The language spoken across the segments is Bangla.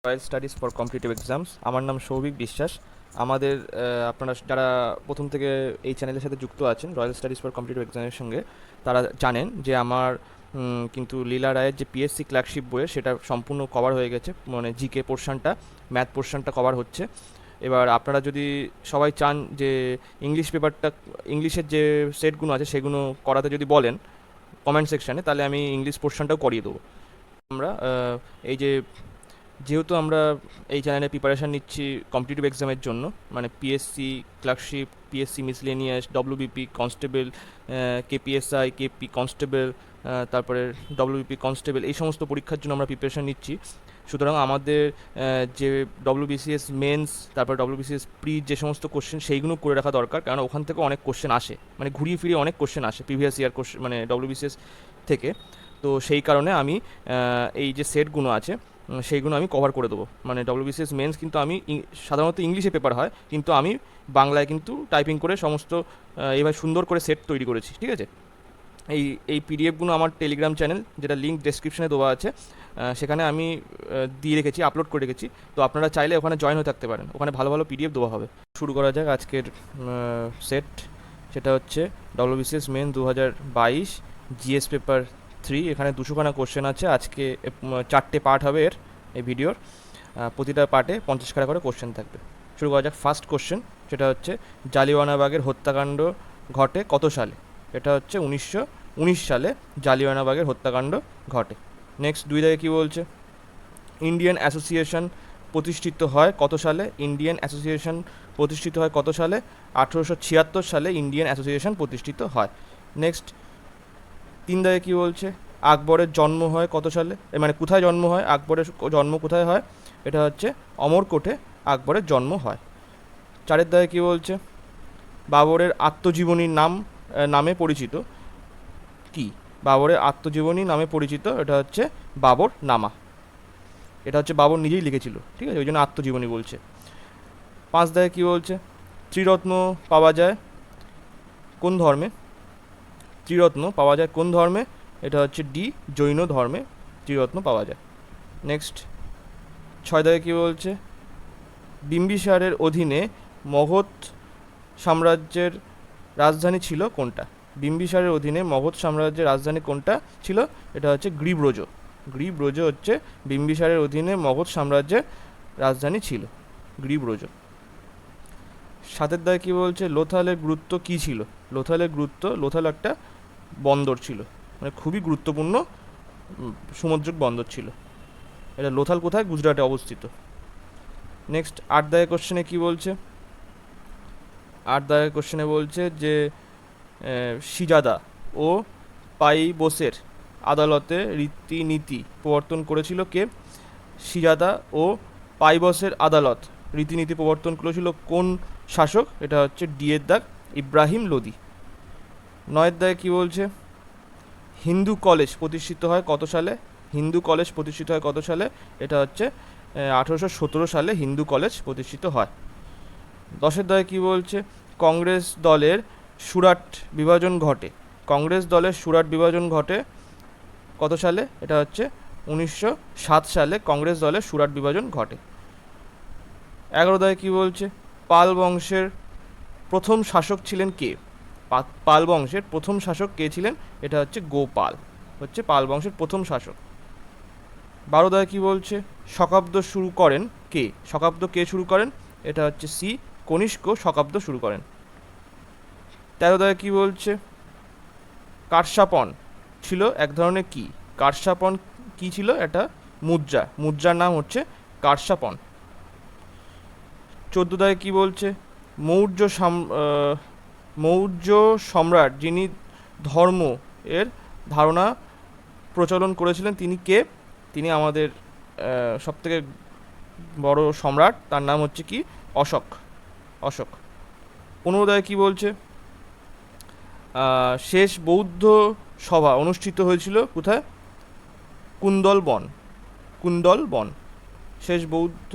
Royal studies for competitive exams. আমার নাম সৌভিক বিশ্বাস। আমাদের আপনারা যারা প্রথম থেকে এই চ্যানেলের সাথে যুক্ত আছেন রয়্যাল স্টাডিজ ফর কম্পিটিটিভ এক্সামের সঙ্গে, তারা জানেন যে আমার কিন্তু লীলা রায়ের যে পিএসসি ক্লার্কশিপ বইয়ের সেটা সম্পূর্ণ কভার হয়ে গেছে, মানে জিকে পোর্শনটা, ম্যাথ পোর্শনটা কভার হচ্ছে। এবার আপনারা যদি সবাই চান যে ইংলিশ পেপারটা, ইংলিশের যে সেটগুলো আছে সেগুলো করাতে যদি বলেন কমেন্ট সেকশানে, তাহলে আমি ইংলিশ পোর্শনটাও করিয়ে দেবো। আমরা এই যে যেহেতু আমরা এই চ্যানেলে প্রিপারেশান নিচ্ছি কম্পিটিটিভ এক্সামের জন্য, মানে PSC clerkship, PSC miscellaneous, WBP constable, KPSI, KP constable, তারপরে ডব্লিউবিপি কনস্টেবল, এই সমস্ত পরীক্ষার জন্য আমরা প্রিপারেশান নিচ্ছি। সুতরাং আমাদের যে ডব্লিউবিসিএস মেন্স, তারপর ডব্লিউবিসিএস প্রি যে সমস্ত কোশ্চেন সেইগুলো করে রাখা দরকার, কারণ ওখান থেকে অনেক কোশ্চেন আসে, মানে ঘুরিয়ে ফিরিয়ে অনেক কোশ্চেন আসে প্রিভিয়াস ইয়ার কোশ্চেন, মানে ডব্লিউবিসিএস থেকে। তো সেই কারণে আমি এই যে সেটগুলো আছে সেইগুলো আমি কভার করে দেবো। মানে ডব্লিউবিসিএস মেন্স কিন্তু আমি সাধারণত ইংলিশে পেপার হয়, কিন্তু আমি বাংলায় কিন্তু টাইপিং করে সমস্ত এইভাবে সুন্দর করে সেট তৈরি করেছি, ঠিক আছে। এই এই পিডিএফগুলো আমার টেলিগ্রাম চ্যানেল, যেটা লিঙ্ক ডেসক্রিপশনে দেওয়া আছে, সেখানে আমি দিয়ে রেখেছি, আপলোড করে রেখেছি। তো আপনারা চাইলে ওখানে জয়েন হয়ে থাকতে পারেন, ওখানে ভালো ভালো পিডিএফ দেওয়া হবে। শুরু করা যাক আজকের সেট। সেটা হচ্ছে ডব্লিউবিসিএস মেন 2022 জিএস পেপার 3। এখানে 200খানা কোশ্চেন আছে। আজকে 4টে পার্ট হবে এই ভিডিওর। প্রতিটা পার্টে 50 খানা করে কোশ্চেন থাকবে। শুরু করা যাক। ফার্স্ট কোশ্চেন, সেটা হচ্ছে জালিয়ানওয়ালাবাগের হত্যাকাণ্ড ঘটে কত সালে? এটা হচ্ছে 1919 সালে জালিয়ানওয়ালাবাগের হত্যাকাণ্ড ঘটে। নেক্সট 2 দাগে কী বলছে? ইন্ডিয়ান অ্যাসোসিয়েশন প্রতিষ্ঠিত হয় কত সালে? ইন্ডিয়ান অ্যাসোসিয়েশন প্রতিষ্ঠিত হয় কত সালে? 1876 সালে ইন্ডিয়ান অ্যাসোসিয়েশন প্রতিষ্ঠিত হয়। নেক্সট 3 দাগে কী বলছে? আকবরের জন্ম হয় কত সালে? মানে কোথায় জন্ম হয়? আকবরের জন্ম কোথায় হয়? এটা হচ্ছে অমরকোটে আকবরের জন্ম হয়। 4 দাগে কী বলছে? বাবরের আত্মজীবনীর নামে পরিচিত কি? বাবরের আত্মজীবনী নামে পরিচিত এটা হচ্ছে বাবর নামা। এটা হচ্ছে বাবর নিজেই লিখেছিল, ঠিক আছে, ওই জন্য আত্মজীবনী বলছে। 5 দাগে কী বলছে? ত্রিরত্ন পাওয়া যায় কোন ধর্মে? ত্রিরত্ন পাওয়া যায় কোন ধর্মে? এটা হচ্ছে ডি, জৈন ধর্মে ত্রিরত্ন পাওয়া যায়। নেক্সট 6 দাগে কী বলছে? বিম্বিসারের অধীনে মগধ সাম্রাজ্যের রাজধানী ছিল কোনটা? বিম্বিসারের অধীনে মগধ সাম্রাজ্যের রাজধানী কোনটা ছিল? এটা হচ্ছে গ্রীব্রজ। গ্রীব্রজ হচ্ছে বিম্বিসারের অধীনে মগধ সাম্রাজ্যের রাজধানী ছিল, গ্রীব্রজ। 7 দাগে কী বলছে? লোথালের গুরুত্ব কী ছিল? লোথালের গুরুত্ব, লোথাল একটা বন্দর ছিল, মানে খুবই গুরুত্বপূর্ণ সমুদ্রিক বন্দর ছিল। এটা লোথাল কোথায়? গুজরাটে অবস্থিত। নেক্সট 8 দাগে কোশ্চেনে কী বলছে? 8 দাগের কোশ্চেনে বলছে যে সিজাদা ও পাইবসের আদালতে রীতিনীতি প্রবর্তন করেছিল কে? সিজাদা ও পাইবসের আদালত রীতিনীতি প্রবর্তন করেছিল কোন শাসক? এটা হচ্ছে ডিয়ের দাগ, ইব্রাহিম লোদি। 9 দাগে কী বলছে? হিন্দু কলেজ প্রতিষ্ঠিত হয় কত সালে? হিন্দু কলেজ প্রতিষ্ঠিত হয় কত সালে? এটা হচ্ছে 1817 সালে হিন্দু কলেজ প্রতিষ্ঠিত হয়। 10 দাগে কী বলছে? কংগ্রেস দলের সুরাট বিভাজন ঘটে। কংগ্রেস দলের সুরাট বিভাজন ঘটে কত সালে? এটা হচ্ছে 1907 সালে কংগ্রেস দলের সুরাট বিভাজন ঘটে। 11 দাগে কী বলছে? পাল বংশের প্রথম শাসক ছিলেন কে? পাল বংশের প্রথম শাসক কে ছিলেন? এটা হচ্ছে গোপাল, হচ্ছে পাল বংশের প্রথম শাসক। 12 দাগে কী বলছে? শকাব্দ শুরু করেন কে? শকাব্দ কে শুরু করেন? এটা হচ্ছে সি, কনিষ্ক শকাব্দ শুরু করেন। 13 দাগে কী বলছে? কারসাপন ছিল এক ধরনের কি? কারসাপন কি ছিল? এটা মুদ্রা, মুদ্রার নাম হচ্ছে কারসাপন। 14 দাগে কী বলছে? মৌর্য সম্রাট যিনি ধর্ম এর ধারণা প্রচলন করেছিলেন তিনি কে? তিনি আমাদের সবথেকে বড় সম্রাট, তার নাম হচ্ছে কি? অশোক। অশোক। 15 দাগে কী বলছে? শেষ বৌদ্ধ সভা অনুষ্ঠিত হয়েছিল কোথায়? কুন্দলবন। কুন্দলবন শেষ বৌদ্ধ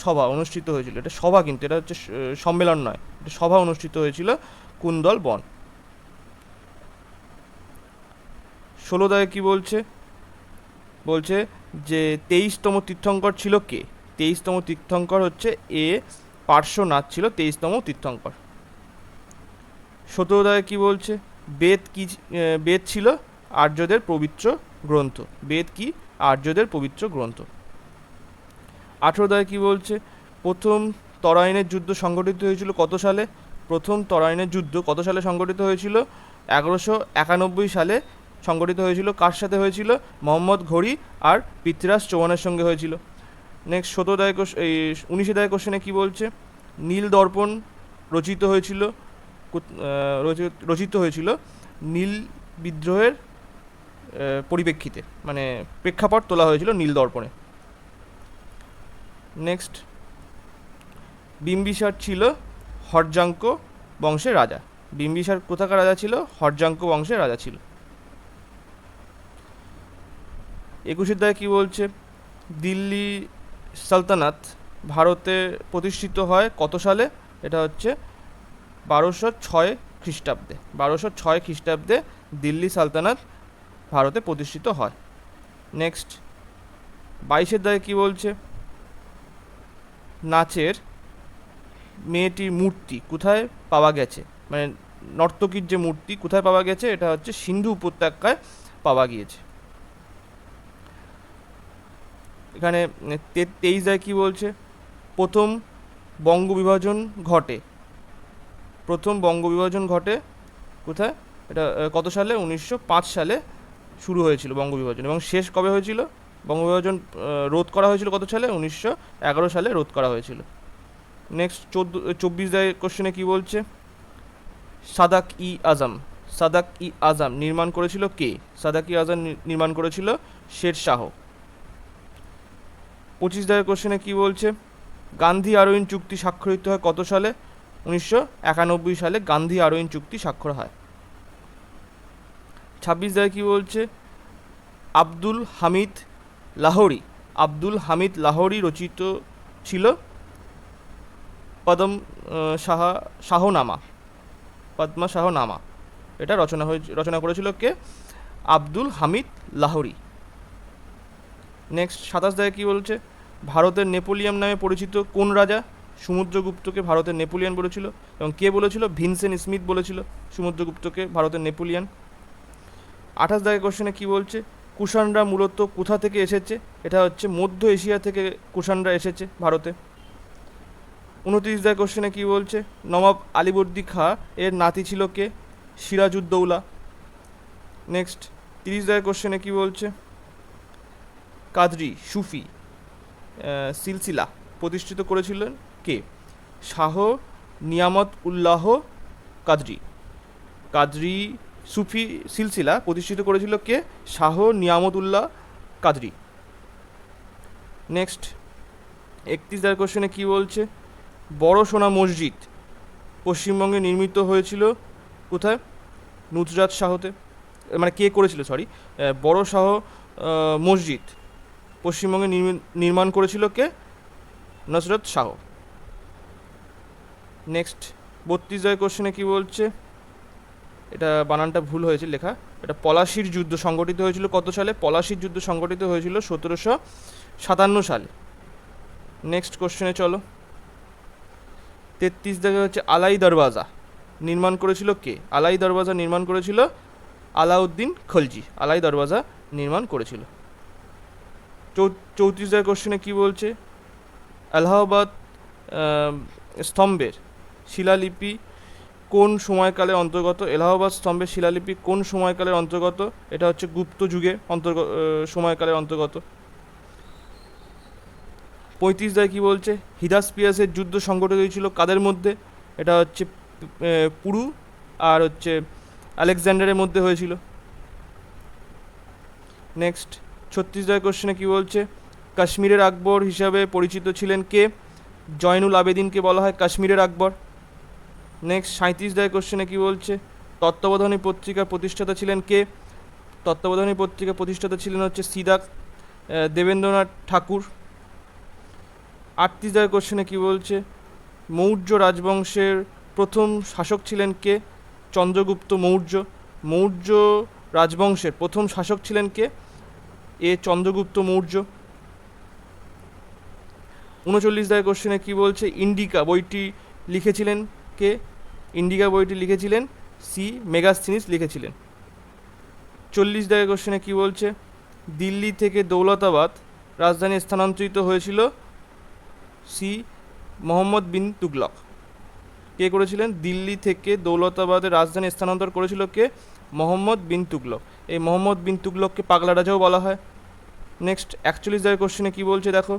সভা অনুষ্ঠিত হয়েছিল। এটা সভা, কিন্তু এটা হচ্ছে সম্মেলন নয়, এটা সভা অনুষ্ঠিত হয়েছিল কুন্দলবন। 16 দাগে কী বলছে? বলছে যে 23তম তীর্থঙ্কর ছিল কে? 23তম তীর্থঙ্কর হচ্ছে পার্শ্বনাথ ছিল 23তম তীর্থঙ্কর। 17 দাগে কি বলছে? বেদ কি বেদ ছিল আর্যদের পবিত্র গ্রন্থ। বেদ কি? আর্যদের পবিত্র গ্রন্থ। 18 দাগে কি বলছে? প্রথম তরাইনের যুদ্ধ সংগঠিত হয়েছিল কত সালে? প্রথম তরাইনের যুদ্ধ কত সালে সংগঠিত হয়েছিল? 1191 সালে সংগঠিত হয়েছিল। কার সাথে হয়েছিল? মোহাম্মদ ঘড়ি আর পৃথ্বীরাজ চৌহানের সঙ্গে হয়েছিল। নেক্সট 19 দায় কোশ্চেনে কি বলছে? নীল দর্পণ রচিত হয়েছিল রচিত হয়েছিল নীল বিদ্রোহের পরিপ্রেক্ষিতে, মানে প্রেক্ষাপট তোলা হয়েছিল নীল দর্পণে। নেক্সট, বিম্বিসার ছিল হর্যাঙ্ক বংশের রাজা। বিম্বিসার কোথাকার রাজা ছিল? হর্যাঙ্ক বংশের রাজা ছিল। 21 দায় কি বলছে? দিল্লি সালতানাত ভারতে প্রতিষ্ঠিত হয় কত সালে? এটা হচ্ছে 1206 খ্রিস্টাব্দে। 1206 খ্রিস্টাব্দে দিল্লি সালতানাত ভারতে প্রতিষ্ঠিত হয়। নেক্সট, 22 দায় কি বলছে? নাচের মেয়েটির মূর্তি কোথায় পাওয়া গেছে? মানে নর্তকীর যে মূর্তি কোথায় পাওয়া গেছে? এটা হচ্ছে সিন্ধু উপত্যকায় পাওয়া গিয়েছে। এখানে 23 দায় কি বলছে? প্রথম বঙ্গ বিভাজন ঘটে। প্রথম বঙ্গ বিভাজন ঘটে কোথায়? এটা কত সালে? 1905 সালে শুরু হয়েছিল বঙ্গ বিভাজন, এবং শেষ কবে হয়েছিল? বঙ্গ বিভাজন রোধ করা হয়েছিল কত সালে? 1911 সালে রোধ করা হয়েছিল। নেক্সট, 24 দায় কোশ্চেনে কি বলছে? সাদাক ই আজম। সাদাক ই আজম নির্মাণ করেছিল কে? সাদাক ই আজম নির্মাণ করেছিল শের শাহ। 25 দায় কোশ্চেনে কি বলছে? গান্ধী আরোইন চুক্তি স্বাক্ষরিত হয় কত সালে? 1991 সালে গান্ধী আরোইন চুক্তি স্বাক্ষর হয়। 26 দায় কি বলছে? আব্দুল হামিদ লাহোরি। আব্দুল হামিদ লাহোরি রচিত ছিল পদ্ম শাহনামা। পদ্মা শাহনামা এটা রচনা করেছিল কে? আব্দুল হামিদ লাহোরি। নেক্সট, 27 দায় কি বলছে? ভারতের নেপোলিয়ন নামে পরিচিত কোন রাজা? সমুদ্রগুপ্তকে ভারতের নেপোলিয়ন বলেছিল। এবং কে বলেছিল? ভিনসেন্ট স্মিথ বলেছিল সমুদ্রগুপ্তকে ভারতের নেপোলিয়ন। 28 দায় কোশ্চেনে কি বলছে? কুষাণরা মূলত কোথা থেকে এসেছে? এটা হচ্ছে মধ্য এশিয়া থেকে কুষাণরা এসেছে ভারতে। 29 দায় কোশ্চেনে কি বলছে? নবাব আলীবর্দী খাঁ এর নাতি ছিল কে? সিরাজউদ্দৌলা। নেক্সট, 30 দায় কোশ্চেনে কি বলছে? কাদরি সুফি সিলসিলা প্রতিষ্ঠিত করেছিলেন কে? শাহ নিয়ামত উল্লাহ কাদরি। কাদরি সুফি সিলসিলা প্রতিষ্ঠিত করেছিল কে? শাহ নিয়ামত উল্লাহ কাদরি। নেক্সট, 31 দার কোশ্চেনে কি বলছে? বড় সোনা মসজিদ পশ্চিমবঙ্গে নির্মিত হয়েছিল কোথায়? নুসরাত শাহতে, মানে কে করেছিল, সরি, বড় শাহ মসজিদ পশ্চিমবঙ্গে নির্মাণ করেছিল কে? নুসরত শাহ। নেক্সট, 32 দায় কোশ্চেনে কি বলছে? এটা বানানটা ভুল হয়েছে লেখা। এটা পলাশির যুদ্ধ সংগঠিত হয়েছিল কত সালে? পলাশির যুদ্ধ সংগঠিত হয়েছিল 1757 সালে। নেক্সট কোশ্চেনে চলো। 33 দাগে হচ্ছে আলাই দরওয়াজা নির্মাণ করেছিল কে? আলাই দরওয়াজা নির্মাণ করেছিল আলাউদ্দিন খলজি। আলাই দরওয়াজা নির্মাণ করেছিল। 34 দাগে কোশ্চেনে কি বলছে? এলাহাবাদ স্তম্ভের শিলালিপি কোন সময়কালের অন্তর্গত? এলাহাবাদ স্তম্ভের শিলালিপি কোন সময়কালের অন্তর্গত? এটা হচ্ছে গুপ্ত যুগের সময়কালের অন্তর্গত। 35 দায় কি বলছে? হিদাসপিয়াসের যুদ্ধ সংগঠিত হয়েছিল কাদের মধ্যে? এটা হচ্ছে পুরু আর হচ্ছে আলেকজান্ডারের মধ্যে হয়েছিল। নেক্সট, 36 দায় কোশ্চেনে কি বলছে? কাশ্মীরের আকবর হিসাবে পরিচিত ছিলেন কে? জয়নুল আবেদিনকে বলা হয় কাশ্মীরের আকবর। নেক্সট, 37 দায় কোশ্চেনে কি বলছে? তত্ত্বাবধানী পত্রিকার প্রতিষ্ঠাতা ছিলেন কে? তত্ত্বাবধানী পত্রিকার প্রতিষ্ঠাতা ছিলেন হচ্ছে সিদাক দেবেন্দ্রনাথ ঠাকুর। 38 দায় কোশ্চেনে কি বলছে? মৌর্য রাজবংশের প্রথম শাসক ছিলেন কে? চন্দ্রগুপ্ত মৌর্য। মৌর্য রাজবংশের প্রথম শাসক ছিলেন কে? এ চন্দ্রগুপ্ত মৌর্য। 39 দাগের কোশ্চেনে কি বলছে, ইন্ডিকা বইটি লিখেছিলেন কে? ইন্ডিকা বইটি লিখেছিলেন সি মেগাস্থিনিস লিখেছিলেন। 40 দাগের কোশ্চেনে কি বলছে, দিল্লি থেকে দৌলতাবাদ রাজধানী স্থানান্তরিত হয়েছিল সি মোহাম্মদ বিন তুগলক। কে করেছিলেন? দিল্লি থেকে দৌলতাবাদের রাজধানী স্থানান্তর করেছিল কে? মোহাম্মদ বিন তুগলক। এই মোহাম্মদ বিন তুগলককে পাগলা রাজাও বলা হয়। নেক্সট 41 দাগের কোশ্চেনে কি বলছে দেখো,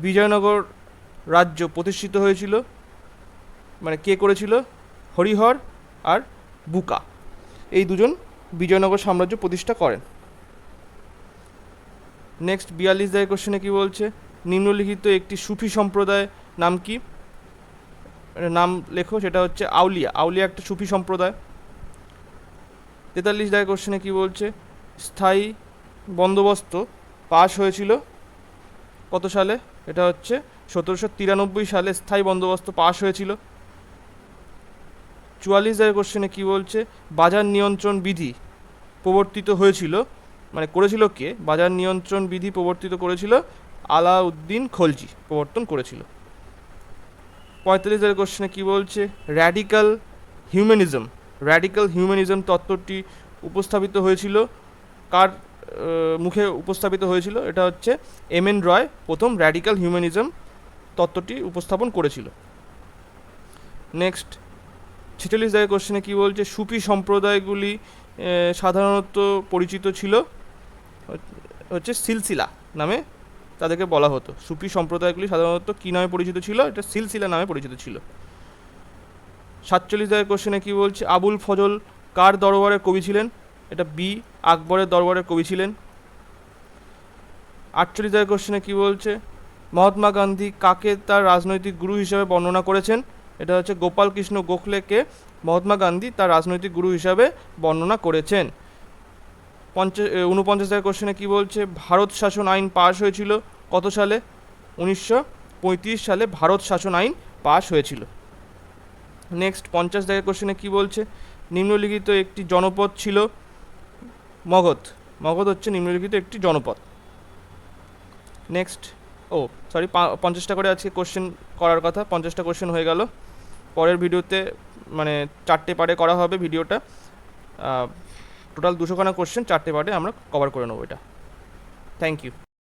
বিজয়নগর রাজ্য প্রতিষ্ঠিত হয়েছিল, মানে কে করেছিল? হরিহর আর বুকা, এই দুজন বিজয়নগর সাম্রাজ্য প্রতিষ্ঠা করেন। নেক্সট 42 দাগের কোশ্চেনে কি বলছে, নিম্নলিখিত একটি সুফি সম্প্রদায় নাম কি? নাম লেখো, সেটা হচ্ছে আউলিয়া। আউলিয়া একটা সুফি সম্প্রদায়। 43 দাগের কোশ্চেনে কি বলছে, স্থায়ী বন্দোবস্ত পাশ হয়েছিল কত সালে? এটা হচ্ছে 1793 সালে স্থায়ী বন্দোবস্ত পাশ হয়েছিল। 44 দাগের কোশ্চেনে কি বলছে, বাজার নিয়ন্ত্রণ বিধি প্রবর্তিত হয়েছিল, মানে করেছিল কে? বাজার নিয়ন্ত্রণ বিধি প্রবর্তিত করেছিল আলাউদ্দিন খলজি প্রবর্তন করেছিল। 45 দাগের কোশ্চেনে কি বলছে, র্যাডিক্যাল হিউম্যানিজম তত্ত্বটি উপস্থাপিত হয়েছিল কার মুখে উপস্থাপিত হয়েছিল? এটা হচ্ছে এম.এন. রয় প্রথম র্যাডিক্যাল হিউম্যানিজম তত্ত্বটি উপস্থাপন করেছিল। নেক্সট 46 দাগের কোশ্চেনে কি বলছে, সুফি সম্প্রদায়গুলি সাধারণত পরিচিত ছিল হচ্ছে সিলসিলা নামে তাদেরকে বলা হতো। সুফি সম্প্রদায়গুলি সাধারণত কী নামে পরিচিত ছিল? এটা সিলসিলা নামে পরিচিত ছিল। 47 দাগের কোশ্চেনে কি বলছে, আবুল ফজল কার দরবারের কবি ছিলেন? এটা বি আকবরের দরবারের কবি ছিলেন। 48 দাগের কোশ্চেনে কি বলছে, মহাত্মা গান্ধী কাকে তার রাজনৈতিক গুরু হিসাবে বর্ণনা করেছেন? এটা হচ্ছে গোপাল কৃষ্ণ গোখলেকে মহাত্মা গান্ধী তার রাজনৈতিক গুরু হিসাবে বর্ণনা করেছেন। 49 দাগের কোশ্চেনে কি বলছে, ভারত শাসন আইন পাশ হয়েছিল কত সালে? 1935 সালে ভারত শাসন আইন পাশ হয়েছিল। নেক্সট 50 দাগের কোশ্চেনে কি বলছে, নিম্নলিখিত একটি জনপদ ছিল মগধ। মগধ হচ্ছে নিম্নলিখিত একটি জনপদ। নেক্সট 50টা করে আজকে কোশ্চেন করার কথা, 50টা কোশ্চেন হয়ে গেল। পরের ভিডিওতে মানে 4টে পার্টে করা হবে ভিডিওটা। টোটাল 200খানা কোশ্চেন 4টে পার্টে আমরা কভার করে নেবো এটা। Thank you.